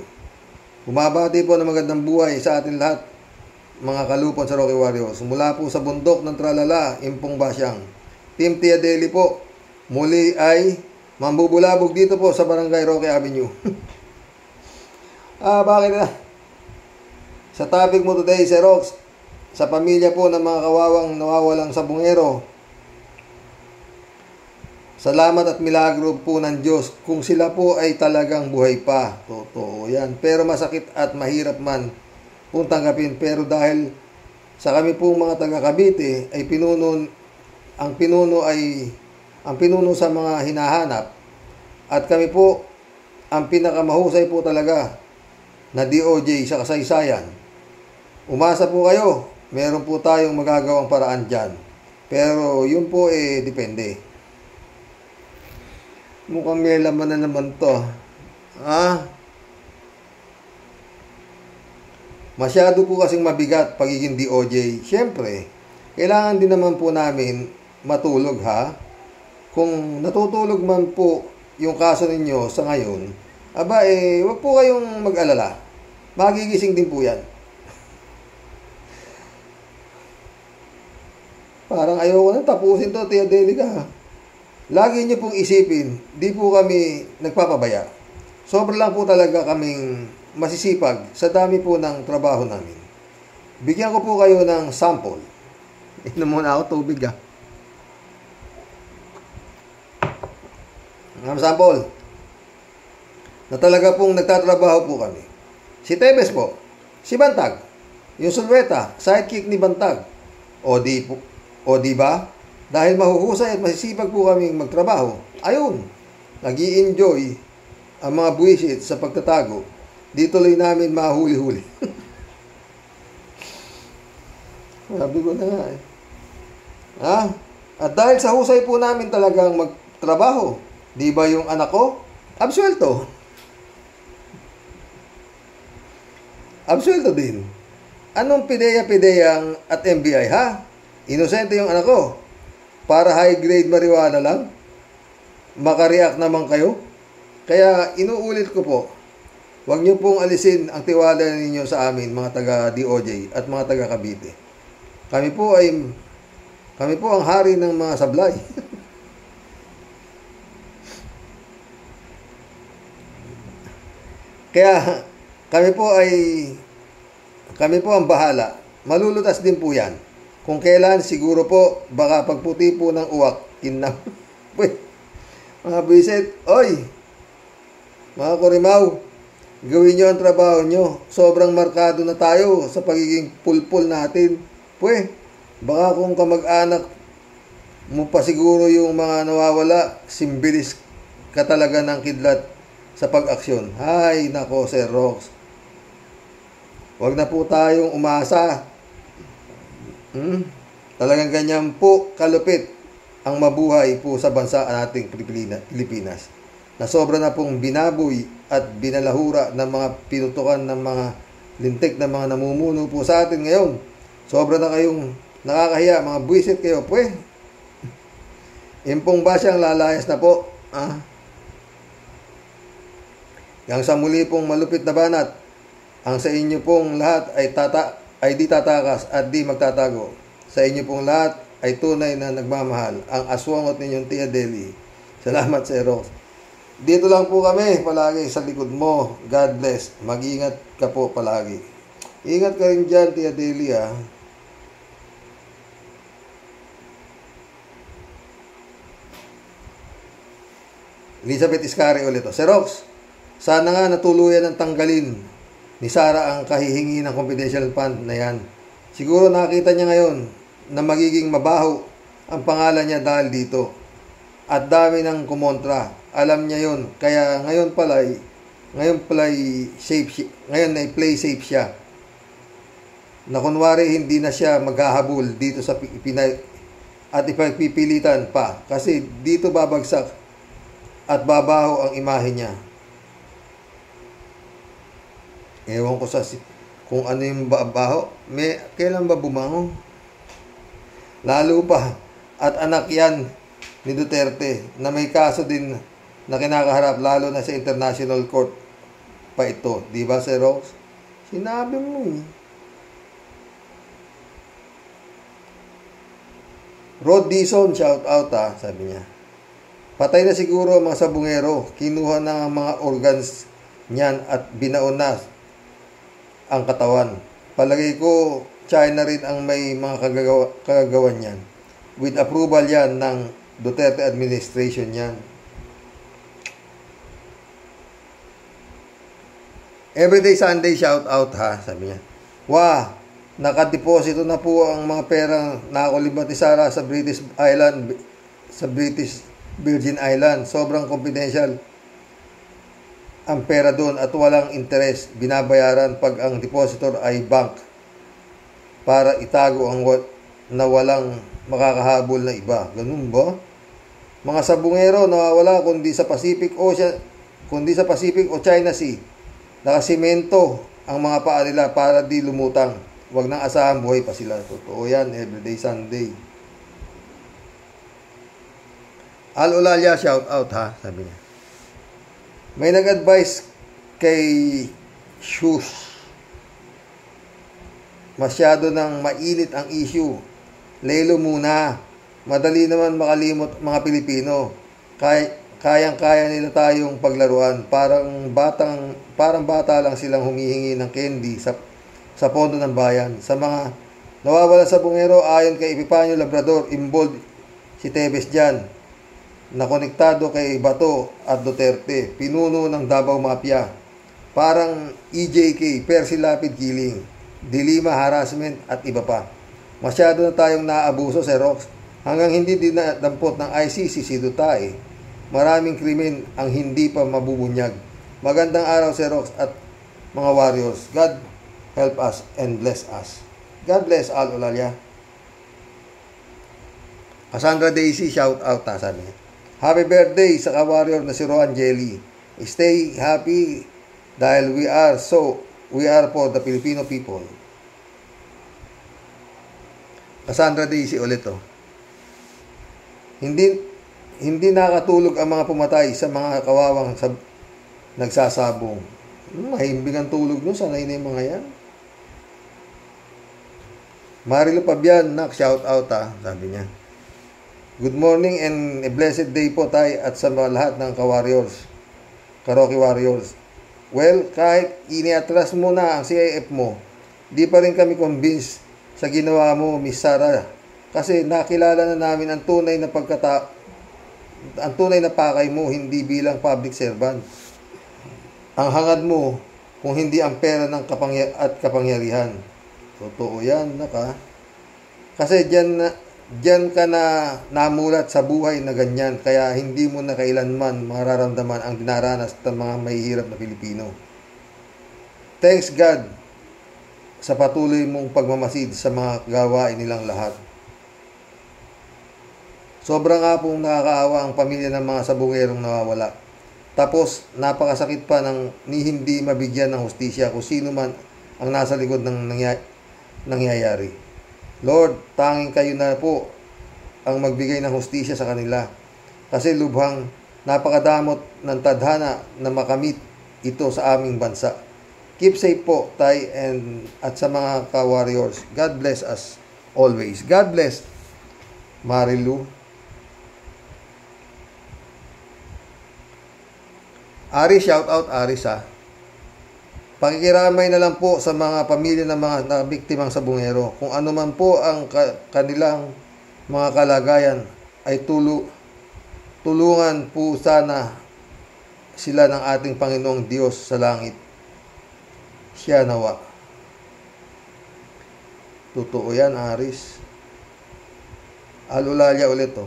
bumabati po ng magandang buhay sa atin lahat, mga kalupon sa Rocky Warriors. Mula po sa bundok ng Tralala, Impong Basyang. Team Tia Delio po, muli ay mambubulabog dito po sa Barangay Roque Avenue. Bakit na? Sa topic mo today, Sir Rox, sa pamilya po ng mga kawawang nawawalang sabongero, salamat at milagro po ng Diyos kung sila po ay talagang buhay pa. Totoo yan. Pero masakit at mahirap man kung tanggapin. Pero dahil sa kami pong mga taga Cavite ay ang pinuno sa mga hinahanap at kami po ang pinakamahusay po talaga na DOJ sa kasaysayan. Umasa po kayo. Meron po tayong magagawang paraan dyan. Pero yun po depende. Mukhang may laman na naman to. Masyado po kasing mabigat pagiging DOJ. Siyempre, kailangan din naman po namin matulog, ha? Kung natutulog man po yung kaso ninyo sa ngayon, wag po kayong mag-alala. Magigising din po yan. Parang ayoko na tapusin to, Tia Delica. Lagi niyo pong isipin, di po kami nagpapabaya. Sobra lang po talaga kaming masisipag sa dami po ng trabaho namin. Bigyan ko po kayo ng sample. Inom muna ako tubig, ha. Ang sample na talaga pong nagtatrabaho po kami. Si Tebes po, si Bantag, yung Sulweta, sidekick ni Bantag. O di ba? Dahil mahuhusay at masisipag po kaming magtrabaho, ayun, nag-i-enjoy ang mga buwisit sa pagtatago. Di tuloy namin mahuli-huli. Sabi ko na nga At dahil sa husay po namin talagang magtrabaho, di ba yung anak ko? Absuelto. Absuelto din. Anong pideya-pideyang at MBI, ha? Inosente yung anak ko. Para high-grade marijuana lang? Makareact naman kayo? Kaya inuulit ko po, Huwag niyo pong alisin ang tiwala ninyo sa amin, mga taga-DOJ at mga taga-Cavite. Kami po ang hari ng mga sablay. Kaya kami po ang bahala. Malulutas din po yan. Kung kailan, siguro po, baka pagputi po ng uwak, kinam. Mga bisit, oy, mga kurimaw, gawin nyo ang trabaho nyo. Sobrang markado na tayo sa pagiging pulpul natin. Baka kung kamag-anak mo pa siguro yung mga nawawala, simbilis ka talaga ng kidlat sa pag-aksyon. Hay, nako, Sir Rox. Huwag na po tayong umasa. Talagang ganyan po kalupit ang mabuhay po sa bansa nating Pilipinas. Na sobra na pong binaboy at binalahura ng mga pinutukan ng mga lintik na mga namumuno po sa atin ngayon. Sobra na kayong nakakahiya, mga buwisit kayo. Impong ba siyang lalayas na po? Yang sa muli pong malupit na banat, ang sa inyo pong lahat ay di tatakas at di magtatago. Sa inyo pong lahat ay tunay na nagmamahal. Ang aswangot ninyong Tia Deli. Salamat, Sir Rox. Dito lang po kami palagi sa likod mo. God bless. Mag-ingat ka po palagi. Ingat ka rin dyan, Tia Deli, ha. Elizabeth Iscari ulit. Sir Rox, sana nga natuluyan ng tanggalin ni Sara ang kahihingi ng confidential fund na yan. Siguro nakita niya ngayon na magiging mabaho ang pangalan niya dahil dito. At dami ng kumontra. Alam niya yon. Kaya ngayon ay play safe siya. Na kunwari hindi na siya maghahabol dito sa at ipagpipilitan pa. Kasi dito babagsak at babaho ang imahe niya. Ewan ko kung ano yung babaho. Kailan ba bumangon? Lalo pa. At anak yan ni Duterte na may kaso din na kinakaharap lalo na sa international court pa ito. Di ba, Sir Rox? Sinabi mo eh. Rod Dison, shout out sabi niya. Patay na siguro ang mga sabungero. Kinuha na ang mga organs niyan at binaon na ang katawan. Palagay ko, China rin ang may mga kagagawan niyan. With approval yan ng Duterte administration yan. Everyday Sunday shout out sabi niya. Nakadeposito na po ang mga perang nakakulibat ni Sara sa British Virgin Island. Sobrang confidential ang pera doon at walang interest. Binabayaran pag ang depositor ay bank para itago ang na walang makakahabol na iba. Ganun ba? Mga sabungero nawawala kundi sa Pacific o China Sea. Nakasimento ang mga paa nila para di lumutang. Huwag nang asahan buhay pa sila. Totoo yan. Everyday Sunday. Al Olalia, shout out sabi niya. May nag-advise kay Shush. Masyado nang mainit ang issue. Lelo muna. Madali naman makalimot mga Pilipino. Kayang-kaya nila tayong paglaruan. Parang bata lang silang humihingi ng candy sa pondo ng bayan. Sa mga nawawala sa bungero, ayon kay Epifanio Labrador, involved si Tebes dyan. Nakonektado kay Bato at Duterte, pinuno ng Davao Mafia. Parang EJK, Percy Lapid killing, Dilima harassment at iba pa. Masyado na tayong naabuso, Sir Rox. Hanggang hindi dinadampot ng ICC si Duterte. Maraming krimen ang hindi pa mabubunyag. Magandang araw, Sir Rox at mga warriors. God help us and bless us. God bless all, Olalia. Cassandra Daisy, shout out sabi niya. Happy birthday sa ka-warrior na si Roan Jelly. Stay happy dahil we are for the Filipino people. Cassandra Daisy ulit Hindi nakatulog ang mga pumatay sa mga kawawang nagsasabong. Mahimbing ang tulog nyo. Sanay na yung mga yan. Marilo Pabian, nak, shout out sabi niya. Good morning and a blessed day po tayo at sa mga lahat ng ka-warriors. Karaoke Warriors. Well, kahit iniatras mo na ang CIF mo, di pa rin kami convinced sa ginawa mo, Miss Sarah. Kasi nakilala na namin ang tunay na pakay mo, hindi bilang public servant. Ang hangad mo, kung hindi ang pera ng kapangyarihan. Totoo yan, naka. Kasi diyan ka na namulat sa buhay na ganyan, kaya hindi mo na kailanman mararamdaman ang dinaranas ng mga mahihirap na Pilipino. Thanks God sa patuloy mong pagmamasid sa mga gawain nilang lahat. Sobra nga pong nakakaawa ang pamilya ng mga sabungerong nawawala. Tapos, napakasakit pa ng hindi mabigyan ng hustisya kung sino man ang nasa likod ng nangyayari. Lord, tanging kayo na po ang magbigay ng hustisya sa kanila. Kasi lubhang napakadamot ng tadhana na makamit ito sa aming bansa. Keep safe po, Tay, at sa mga ka-warriors. God bless us always. God bless, Marilu. Aris, shout out Aris Pakikiramay na lang po sa mga pamilya ng mga nabiktimang sabungero. Kung ano man po ang kanilang mga kalagayan ay tulungan po sana sila ng ating Panginoong Diyos sa langit. Siya nawa. Totoo yan, Aris. Alulalya ulit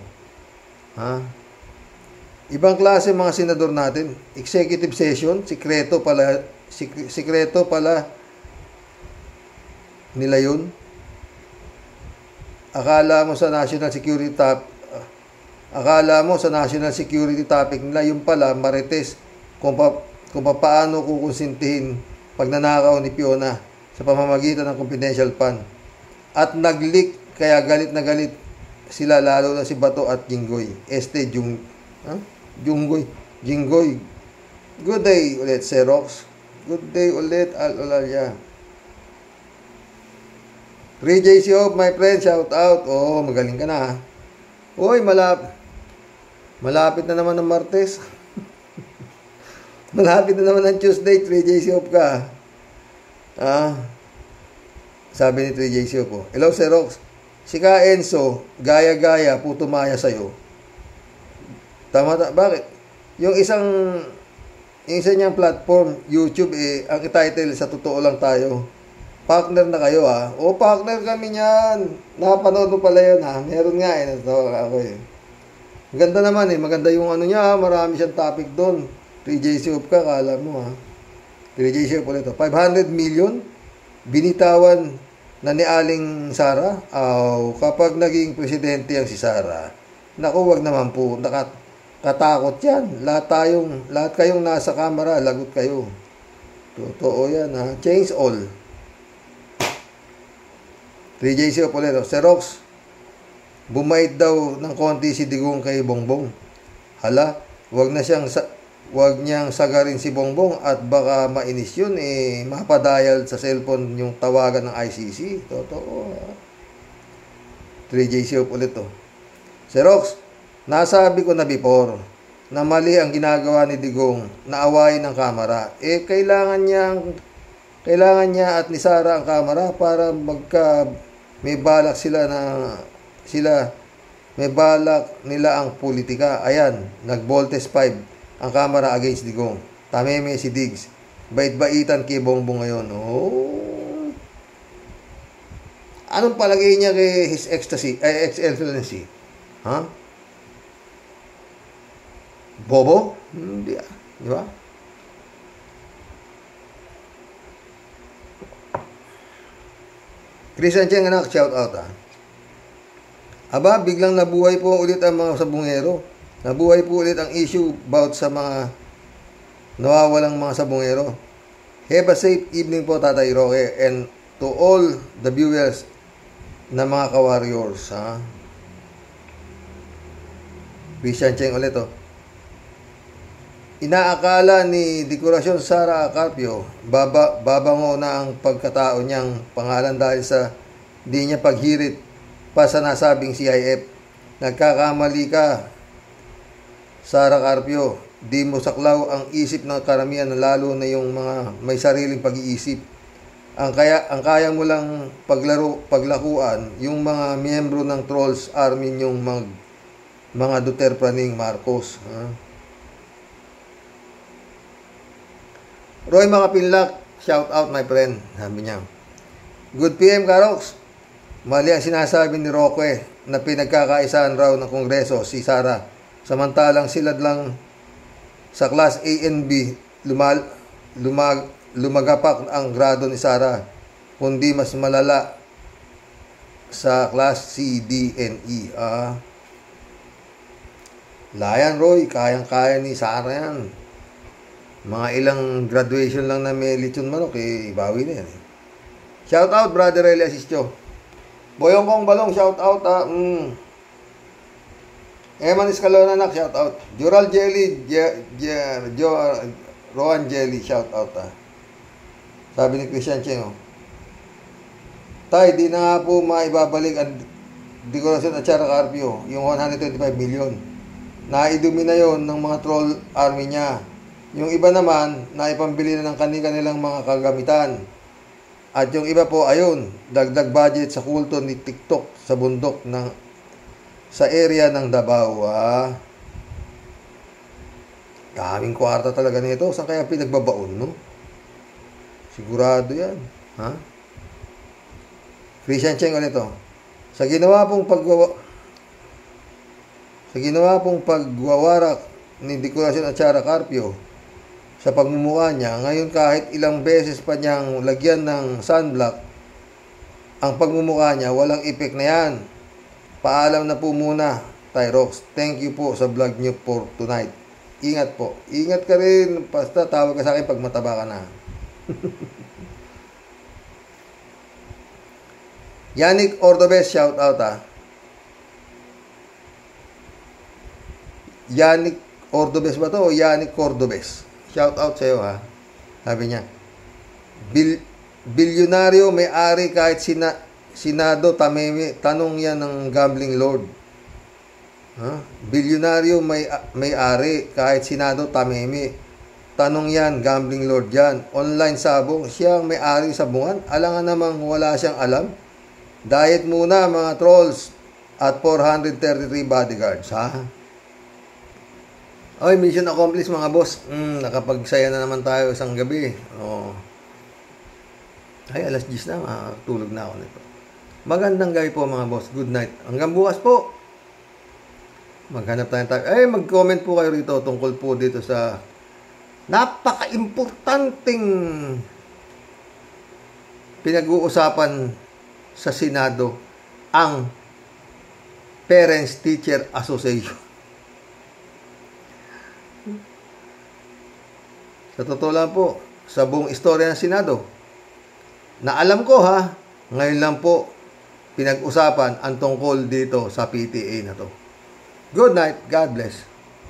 Ibang klase mga senador natin. Executive session, sikreto pala nila yun. Akala mo sa national security topic nila, yung pala marites kung paano kukonsintihin pagnanakaw ni Fiona sa pamamagitan ng confidential fund. At nag-leak, kaya galit na galit sila, lalo na si Bato at Jinggoy. Jinggoy. Good day ulit, Xerox. Good day ulit, Al-Olalya. 3JC Hope, my friend, shout out. Oh, magaling ka na. Uy, malapit na naman ng Martes. Malapit na naman ng Tuesday, 3JC Hope ka. Sabi ni 3JC Hope. Hello, Xerox. Si Ka Enzo, gaya-gaya, puto maya sa'yo. Tama. Bakit? Yung isa niyang platform, YouTube, ang title, sa totoo lang tayo. Partner na kayo, O, partner kami niyan. Napanood mo pala yun, Meron nga, natawa ako, Maganda naman, Maganda yung niya, marami siyang topic doon. 3JC Hope ka, kala mo, 3JC Hope ulit, 500 million, binitawan na ni Aling Sara. Kapag naging presidente ang si Sara, naku, wag naman po, katakot yan. Lahat kayong nasa kamera, lagot kayo. Totoo yan, Change all. 3JC Opoleto. Xerox, bumait daw ng konti si Digong kay Bongbong. Hala, wag niyang sagarin si Bongbong at baka mainis yun, mapadayal sa cellphone yung tawagan ng ICC. Totoo, 3JC Opoleto. Xerox, nasabi ko na before na mali ang ginagawa ni Digong na awayin ng kamera. Kailangan niya at ni Sara ang kamera para may balak may balak nila ang politika. Ayan, nag-voltes 5 ang kamera against Digong. Tameme si Diggs. Bait-baitan kay Bongbong ngayon. Anong palagay niya kay His Excellency? Bobo? Hindi, di ba? Christian Cheng, anak, shout out, Aba, biglang nabuhay po ulit ang mga sabungero. Nabuhay po ulit ang issue about sa mga nawawalang mga sabungero. Have a safe evening po, Tatay Roque, and to all the viewers na mga ka-warriors, Christian Cheng ulit, Inaakala ni Dekorasyon Sara Carpio, babango na ang pagkatao niyang pangalan dahil sa di niya paghirit pa sa nasabing CIF. Nagkakamali ka, Sara Carpio. Di mo saklaw ang isip ng karamihan, lalo na yung mga may sariling pag-iisip. Ang kaya mo lang paglakuan yung mga miyembro ng Trolls Army yung mga Duterpraning Marcos. Roy Makapinlak, shout out my friend, sabi niya. Good PM Karox. Mali ang sinasabi ni Roque na pinagkakaisahan raw ng Kongreso si Sara. Samantalang sila lang sa Class A and B lumagapak ang grado ni Sara, kundi mas malala sa Class C, D, and E. Layan Roy, kayang-kaya ni Sara yan. Mga ilang graduation lang na may lechon manok, bawi na yan. Shout out, Brother Eli Asistio. Boyong Kong Balong, shout out. Eman Escalona, nak, shout out. Jural Jelly, Rowan Jelly, shout out. Sabi ni Christian Cheng, Tay, di na nga po maibabalik ang Dekorasyon at Sara Carpio, yung 125 million. Naidumi na yon ng mga troll army niya. Yung iba naman, naipambili na ng kanilang mga kagamitan. At yung iba po, ayun, dagdag budget sa kulto ni TikTok sa bundok sa area ng Davao. Daming kwarta talaga nito. Saan kaya pinagbabaon, no? Sigurado yan. Christian Cheng ulit ito. Sa ginawa pong pagwawarak ni Dekorasyon at Sara Carpio sa pagmumukha niya, ngayon kahit ilang beses pa niyang lagyan ng sunblock ang pagmumukha niya, walang effect na yan. Paalam na po muna, Tyrox. Thank you po sa vlog niyo for tonight. Ingat po. Ingat ka rin. Basta tawag ka sa akin pag mataba ka na. Yannick Ordobes, shout out Yannick Ordobes ba to o Yannick Cordobes? Shout out sa iyo Sabi niya, bilyonaryo may-ari kahit Senado tameme, tanong yan ng gambling lord. Bilyonaryo may-ari kahit Senado tameme, tanong yan gambling lord yan. Online sabong, siya ang may-ari sa bungan, alangan namang wala siyang alam. Diet muna mga trolls at 433 bodyguards. Oy, mission accomplished mga boss. Nakapagsaya na naman tayo isang gabi. Ay, alas 10 na. Tulog na ako nito. Magandang gabi po mga boss. Good night. Hanggang bukas po. Maghanap tayo. Ay, mag-comment po kayo rito tungkol po dito sa napaka-importanting pinag-uusapan sa Senado, ang Parents Teacher Association. Sa totoo lang po, sa buong istorya ng Senado, na alam ko ngayon lang po pinag-usapan ang tungkol dito sa PTA na to. Good night. God bless.